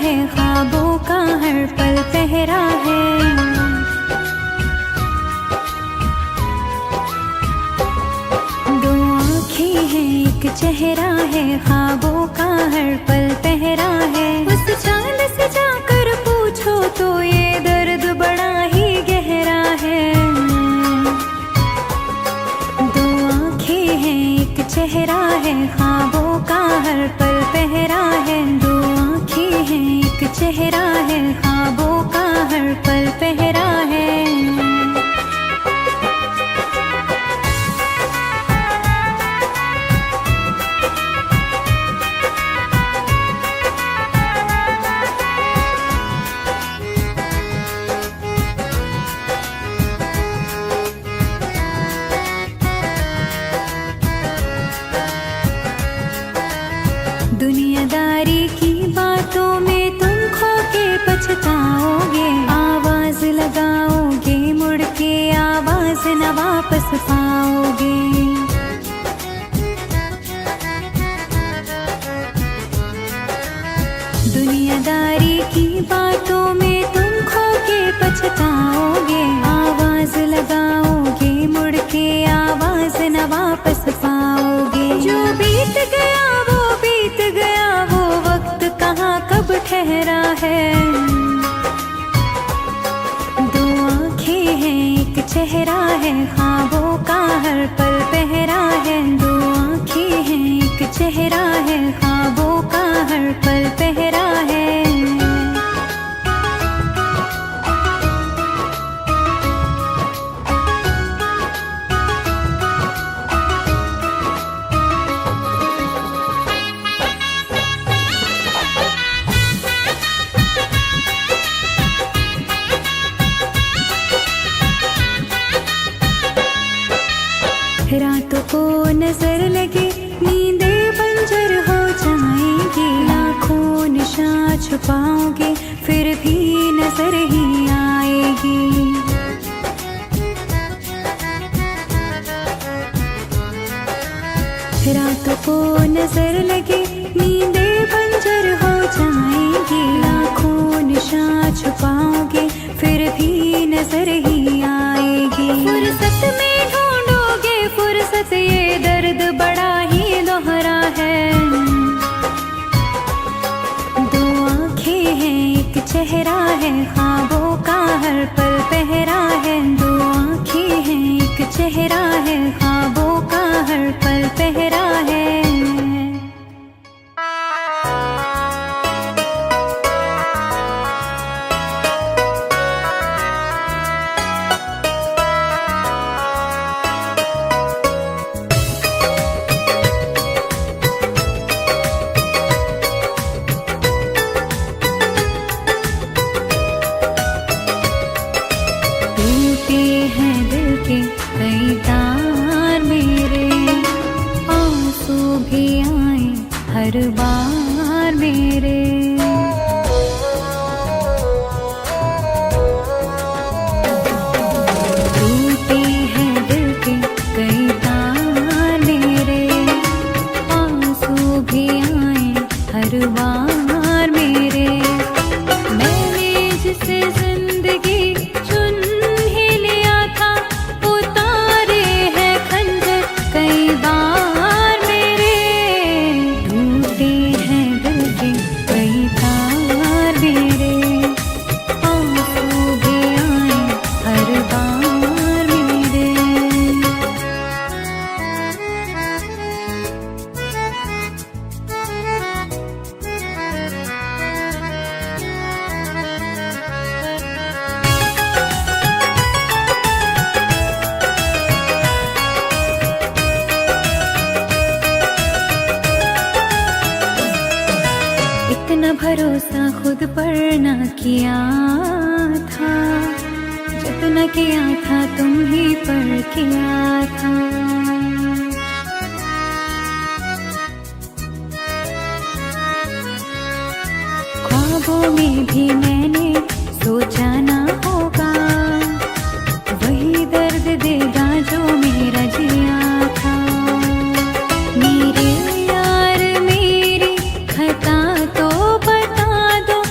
है, ख्वाबों का हर पल पहरा है। दो आँखें हैं, एक चेहरा है, ख्वाबों का हर पल पहरा है। उस चांद से जाकर पूछो तो ये दर्द बड़ा ही गहरा है। दो आँखें हैं, एक चेहरा है, ख्वाबों का हर पल पहरा है। दो आँखें हैं, एक चेहरा है, ख्वाबों का हर पल पहरा है। दुनियादारी की बातों में तुम खो के पछताओगे। आवाज लगाओगे मुड़ के, आवाज न वापस पाओगे। दुनियादारी की बातों में तुम खो के पछताओगे। आवाज लगाओगे मुड़ के, आवाज न वापस पाओगे। जो बीत गया वो बीत गया, वो वक्त कहाँ कब ठहरा है। दो आँखें हैं, एक चेहरा है, ख्वाबों का हर पल पहरा है। दो आँखें हैं, एक चेहरा है, ख्वाबों का हर पल पहरा है। रातों को नजर लगे, नींदें बंजर हो जाएंगी। लाखों निशान छुपाओगे, फिर भी नजर ही आएगी। रातों को नजर लगे, नींदें बंजर हो जाएंगी। लाखों निशान छुपाओगे, फिर भी नजर ही आएगी। फुर्सत में ढूंढोगे फुर्सत, ये दर्द बड़ा ही दोहरा है। दो आँखें हैं, एक चेहरा है, ख्वाबों का हर पल पहरा है। दो आँखें हैं, एक चेहरा है, ख्वाबों का हर पल पहरा है। टूटे हैं दिल के कई तार मेरे, आंसू भी आए हर बार मेरे। टूटे हैं दिल के कई तार मेरे, आंसू भी आए हर बार मेरे। मैंने जिसे जिंदगी चुन ही लिया था, उतारे हैं खंजर कई बार मेरे। टूटे हैं दिल के कई तार मेरे, आंसू भी आए हर बार मेरे। इतना भरोसा खुद पर ना किया था, जितना किया था तुम ही पर किया था। ख्वाबों में भी मैंने सोचा ना होगा, वही दर्द देगा जो मेरा जिया था। मेरे यार मेरी खता तो बता दो,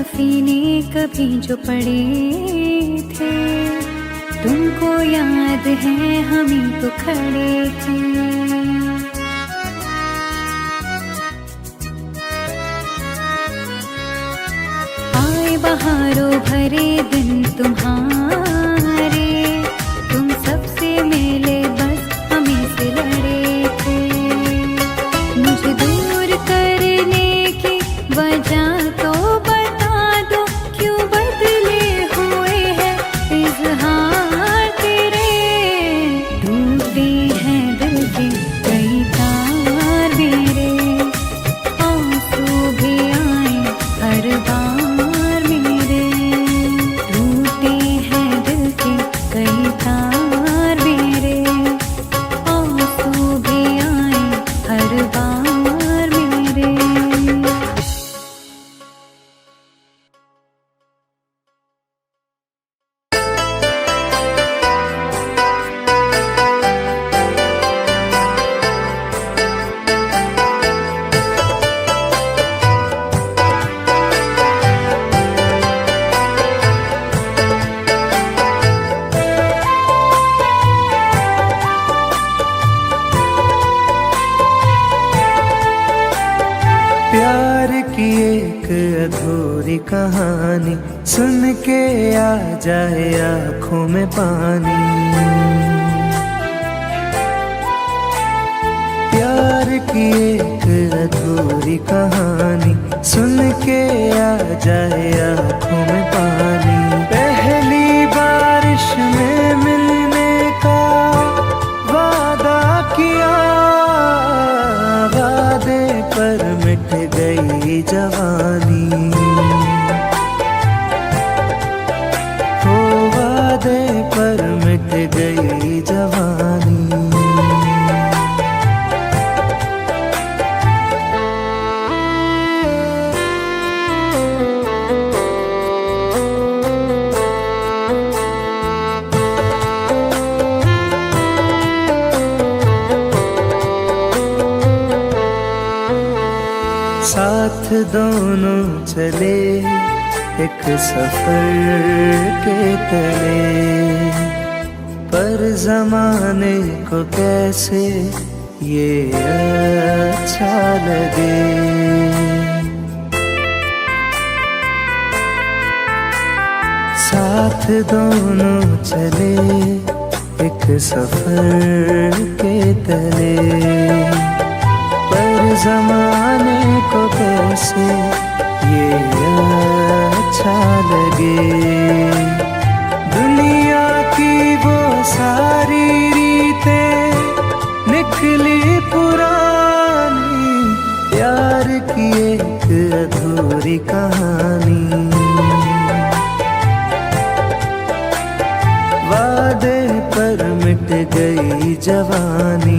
सफीने कभी जो पड़े थे, तुमको याद है हम ही तो खड़े थे। आए बहारों भरे दिन तुम्हारे, तुम सबसे मिले बस हमें से लड़े थे। मुझे दूर करने की वजह तो बता दो, क्यों बदले हुए हैं इज़हार तेरे। टूटे हैं दिल के कई तार मेरे, आंसू भी आए हर बार मेरे। टूटे हैं दिल के कई तार मेरे, आंसू भी आए हर बार मेरे। प्यार की एक अधूरी कहानी सुन के आ जाए आँखों में पानी। प्यार की एक अधूरी कहानी सुन के आ जाए आँखों में पानी। पहली बारिश में मिलने का वादा किया, वादे पर मिट गई जवानी। हो वादे पर मिट गई जवानी। साथ दोनों चले एक सफर के तले, पर जमाने को कैसे ये अच्छा लगे। साथ दोनों चले एक सफर के तले, पर जमाने को कैसे ये अच्छा लगे। दुनिया की वो सारी रीतें निकली पुरानी, प्यार की एक अधूरी कहानी। वादे पर मिट गई जवानी।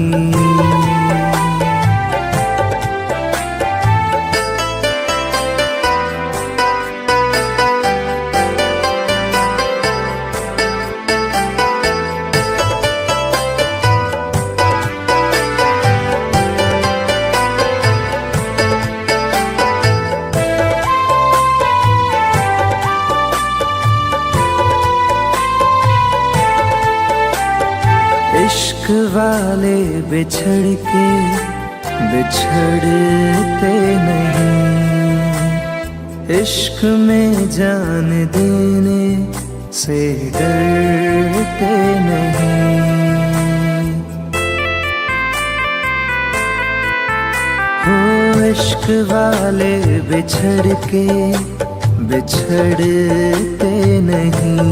इश्क वाले बिछड़ के बिछड़ते नहीं, इश्क में जान देने से डरते नहीं। हो इश्क वाले बिछड़ के बिछड़ते नहीं,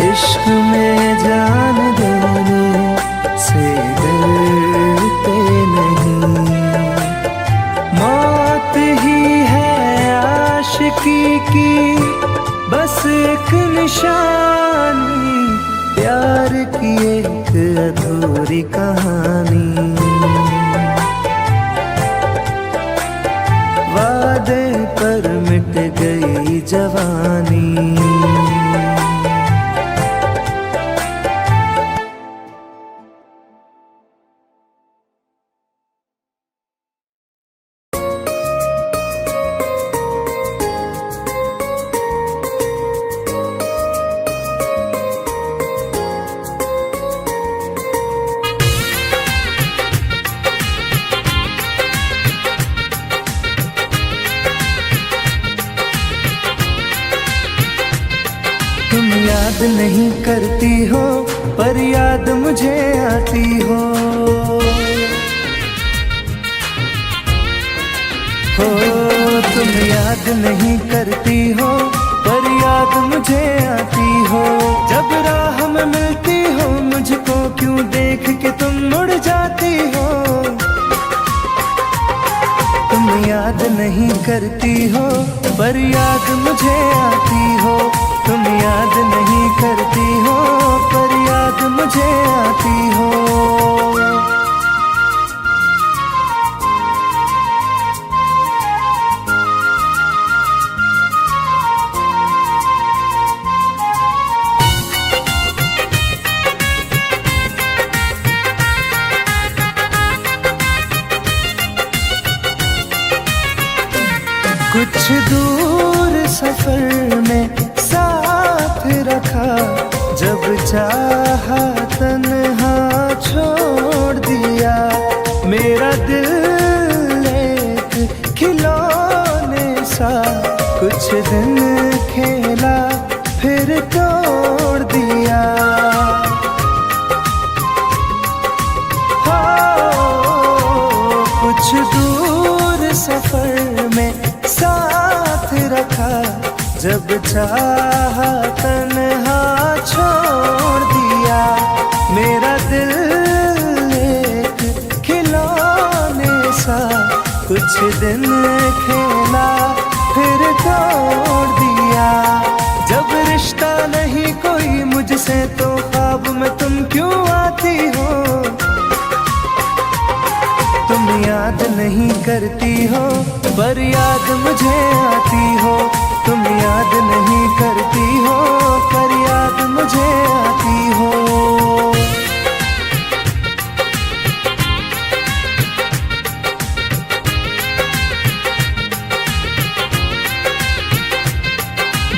इश्क में जान देने से डरते नहीं। मौत ही है आशिकी की बस एक निशानी, प्यार की एक अधूरी कहानी। वादे पर मिट गई जवानी। याद नहीं करती हो पर याद मुझे आती हो। तुम याद नहीं करती हो पर याद मुझे आती हो। जब राह में मिलती हो मुझको क्यों देख के तुम मुड़ जाती हो। तुम याद नहीं करती हो पर याद मुझे आती हो। तुम याद नहीं करती हो पर याद मुझे आती हो। कुछ दूर सफर में साथ रखा, जब चाहा तन्हा छोड़ दिया। मेरा दिल एक खिलौने सा कुछ दिन खेला फिर तोड़ दिया। कुछ दूर सफर में साथ रखा, जब चाहा तन्हा छोड़ दिया। मेरा दिल एक खिलौने सा कुछ दिन खेला फिर तोड़ दिया। जब रिश्ता नहीं कोई मुझसे तो ख्वाब में तुम क्यों आती हो। तुम याद नहीं करती हो पर याद मुझे आती हो। तुम याद नहीं करती हो पर याद मुझे आती हो।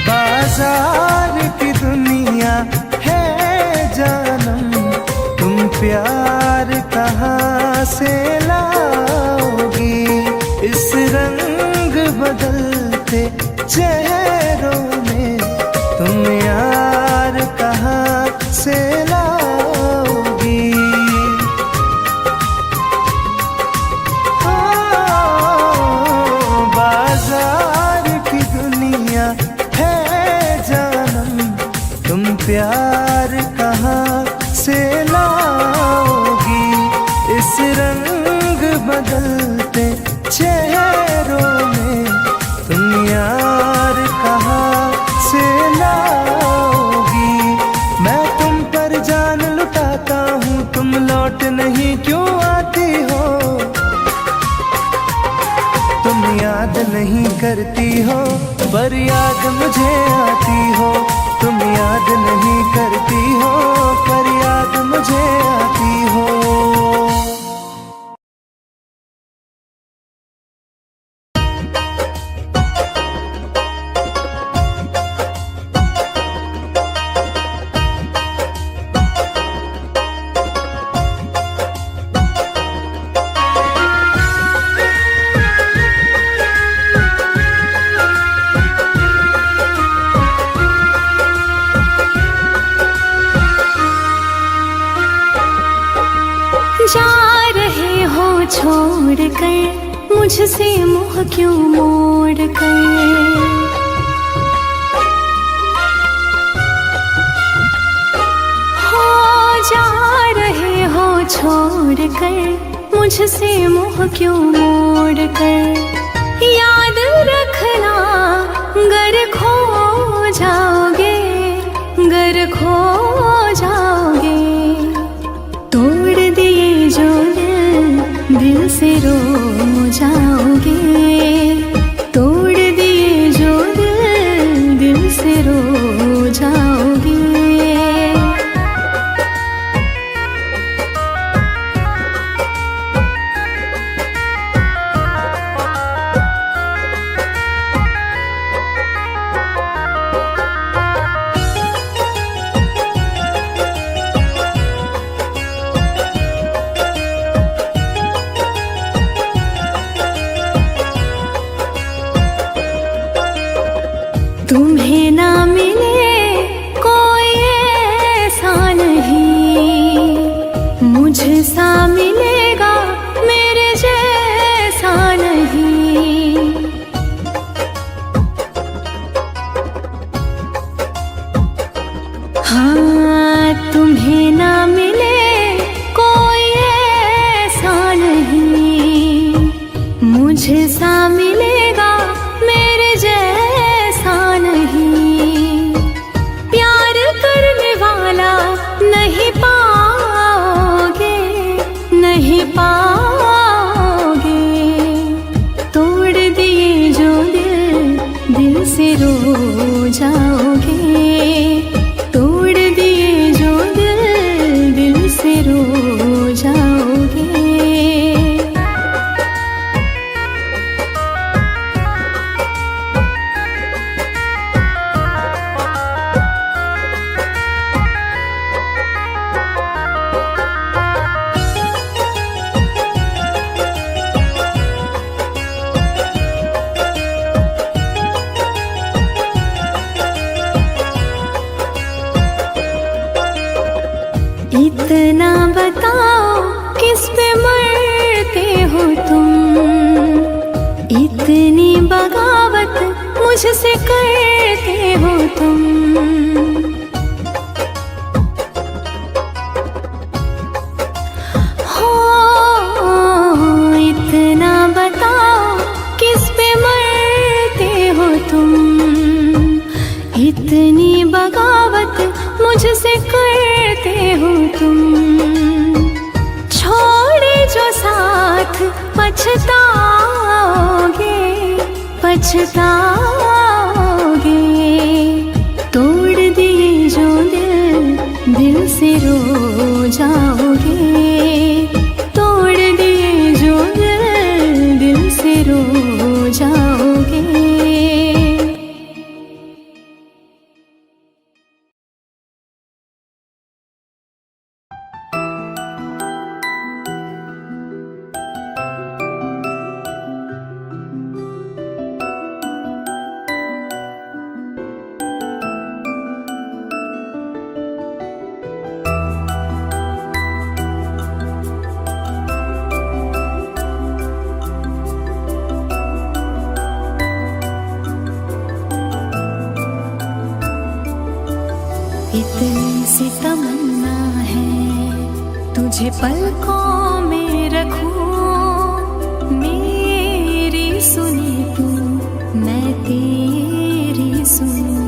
बाजार की दुनिया है जानम, तुम प्यार कहाँ से लाओगी। इस रंग बदलते चेहरों में तुम यार कहाँ से लाओगी। बाजार की दुनिया है जानम, तुम प्यार कहाँ से लाओगी। इस रंग बदलते चेहरों में तुम यार कहाँ से लाओगी। मैं तुम पर जान लुटाता हूँ, तुम लौट नहीं क्यों आती हो। तुम याद नहीं करती हो पर याद मुझे आती हो। तुम याद नहीं करती हो पर याद मुझे आती हो। जा रहे हो छोड़ कर मुझसे मुँह क्यों मोड़ कर। हो जा रहे हो छोड़ कर मुझसे मुँह क्यों मोड़ कर। याद रखना गर खो जाओगे, गर खो जाओगे। तोड़ दिए जो दिल से रो जाओगे। तोड़ दिए जो दिल से रो जाओगे। तुम्हें ना मिले कोई रो जाओगे। तोड़ दिए जो दिल, दिल से रो जाओगे। इतना बताओ किस पे मरते हो तुम, इतनी बगावत मुझसे करते हो तुम। हो इतना बताओ किस पे मरते हो तुम, इतनी बगावत मुझसे करते हो तुम। छोड़े जो साथ पछताओगे, पछताओगे। तोड़ दिए जो दिल, दिल से रो जाओगे। तोड़ दिए जो दिल, दिल से रो जाओगे। इतनी सी तमन्ना है तुझे पलकों में रखूं। मेरी सुनी तू, मैं तेरी सुनूं।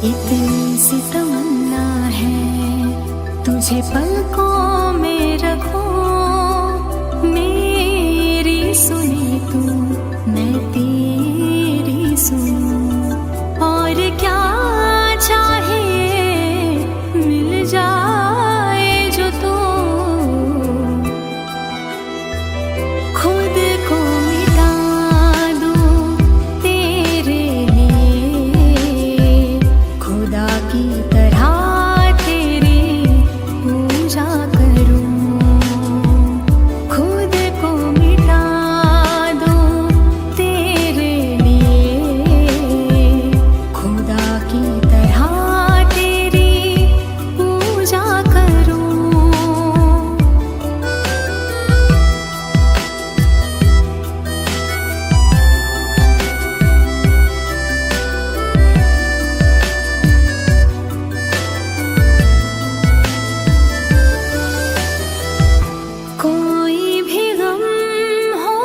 इतनी सी तमन्ना है तुझे पलकों में रखूं। मेरी सुनी तू, मैं तेरी सुनूं। और क्या चाहे मिल जाए जो तू, खुद को मिटा दूं तेरे लिए। खुदा की तरह तेरी पूजा करूं। खुद को मिटा दूं तेरे लिए। खुदा की तरह तेरी पूजा करूं। कोई भी गम हो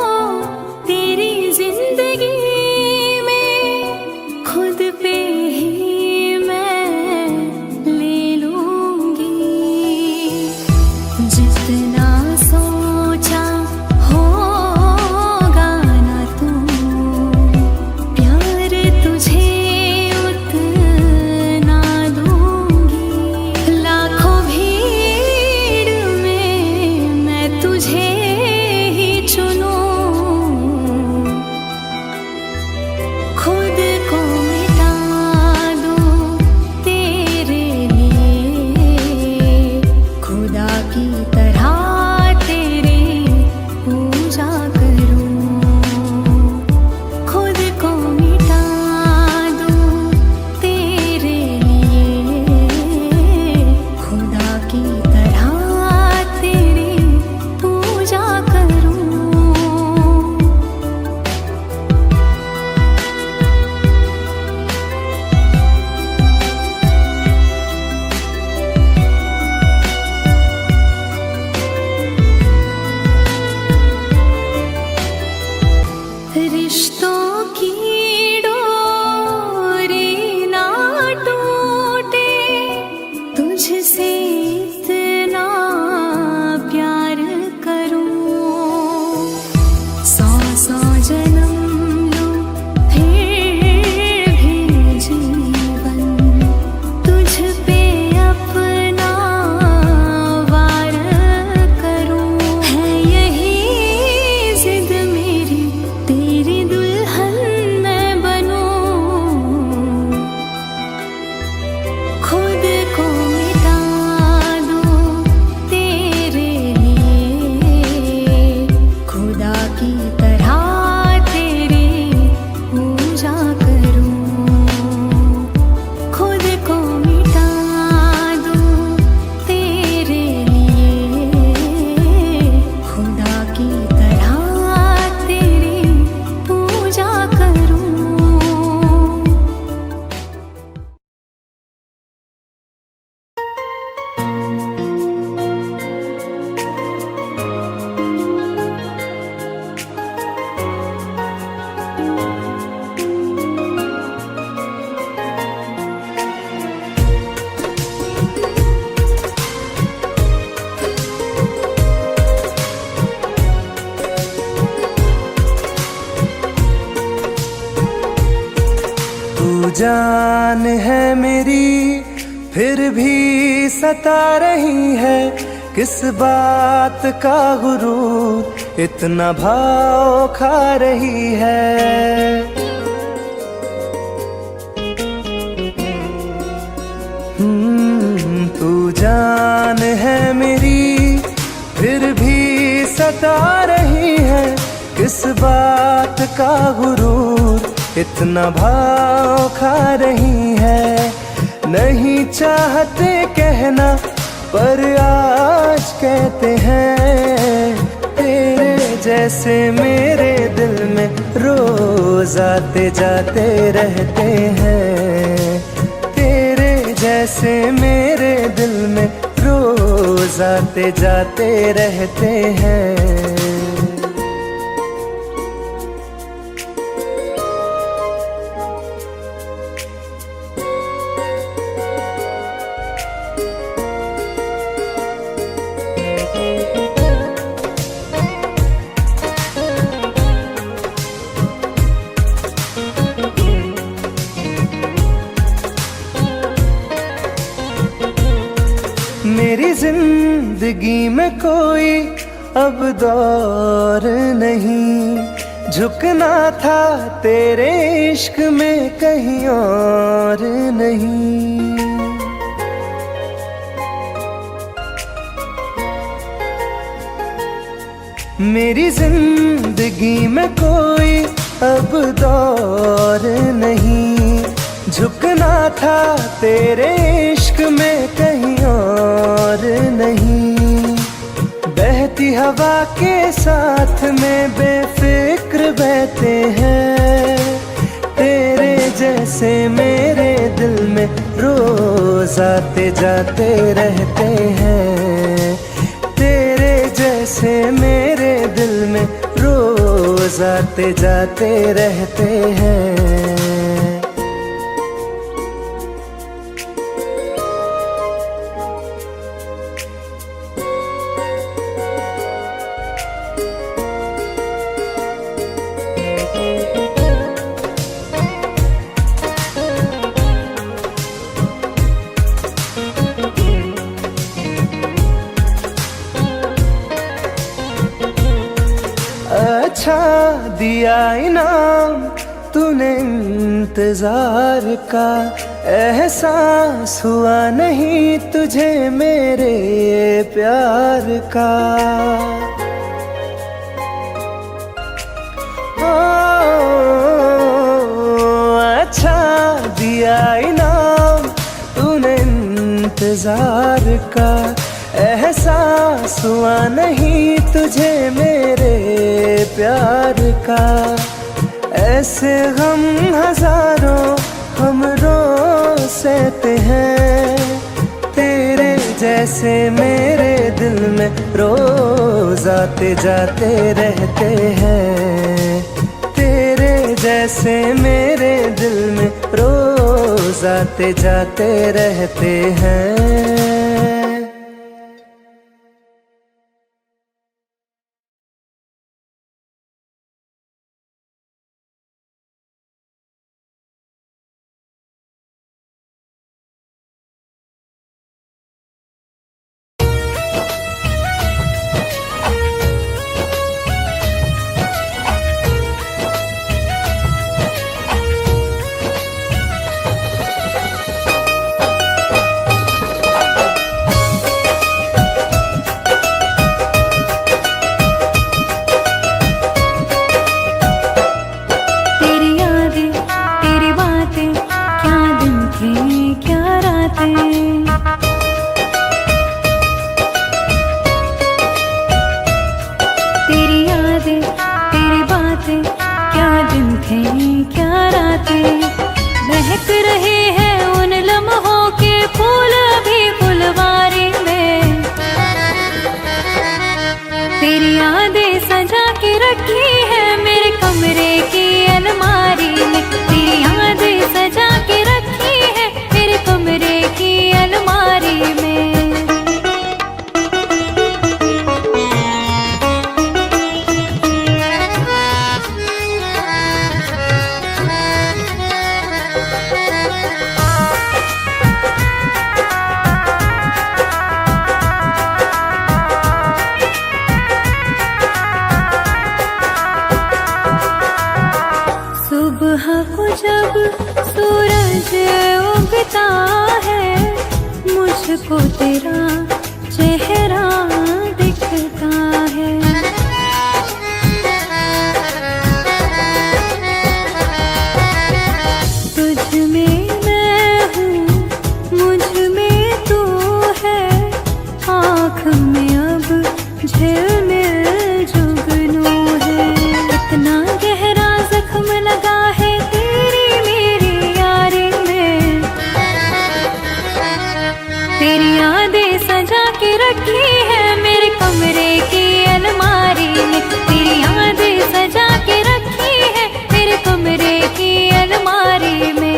तेरी जिंदगी में, खुद पे ही मैं ले लूंगी। जितना सोचा होगा ना तू, प्यार तुझे उतना दूंगी। लाखों भीड़ में मैं तुझे ही चुनूं। खुद को मिटा दूं तेरे लिए। खुदा की तरह जान है मेरी फिर भी सता रही है, किस बात का गुरूर इतना भाव खा रही है। तू जान है मेरी फिर भी सता रही है, किस बात का गुरूर इतना भाव खा रही है। नहीं चाहते कहना पर आज कहते हैं, तेरे जैसे मेरे दिल में रोज आते जाते रहते हैं। तेरे जैसे मेरे दिल में रोज आते जाते रहते हैं। मेरी जिंदगी में कोई अब दौर नहीं, झुकना था तेरे इश्क में कहीं और नहीं। मेरी जिंदगी में कोई अब दौर नहीं, झुकना था तेरे इश्क में कहीं और नहीं। बहती हवा के साथ में बेफिक्र बहते हैं, तेरे जैसे मेरे दिल में रोज आते जाते रहते हैं। तेरे जैसे मेरे दिल में रोज आते जाते रहते हैं। अच्छा दिया इनाम तूने इंतजार का, एहसास हुआ नहीं तुझे मेरे प्यार का। अच्छा दिया इनाम तूने इंतजार का, एहसास हुआ नहीं तुझे मेरे प्यार का। ऐसे गम हजारों हम रोज सहते हैं, तेरे जैसे मेरे दिल में रोज आते जाते रहते हैं। तेरे जैसे मेरे दिल में रोज आते जाते रहते हैं। महक रहे हैं उन लम्हों के फूल अभी फुलवारी में। तेरी यादें सजा के रखी है मेरे कमरे की अलमारी में। तेरी यादें सजा के रखी है मेरे कमरे की अलमारी में। लगता है मुझको तेरा चेहरा दिखता है। तुझ में मैं हूँ, मुझ में तू है, आँख में अब झिलमिल जुगनू है। इतना गहरा जख्म लगा है तेरी मेरी यारी में, तेरी यादें सजा के रखी है मेरे कमरे की अलमारी में, तेरी यादें सजा के रखी है मेरे कमरे की अलमारी में।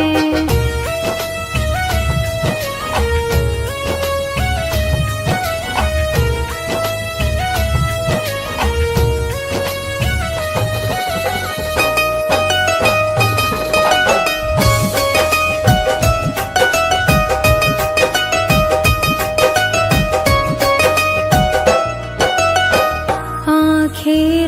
आँखें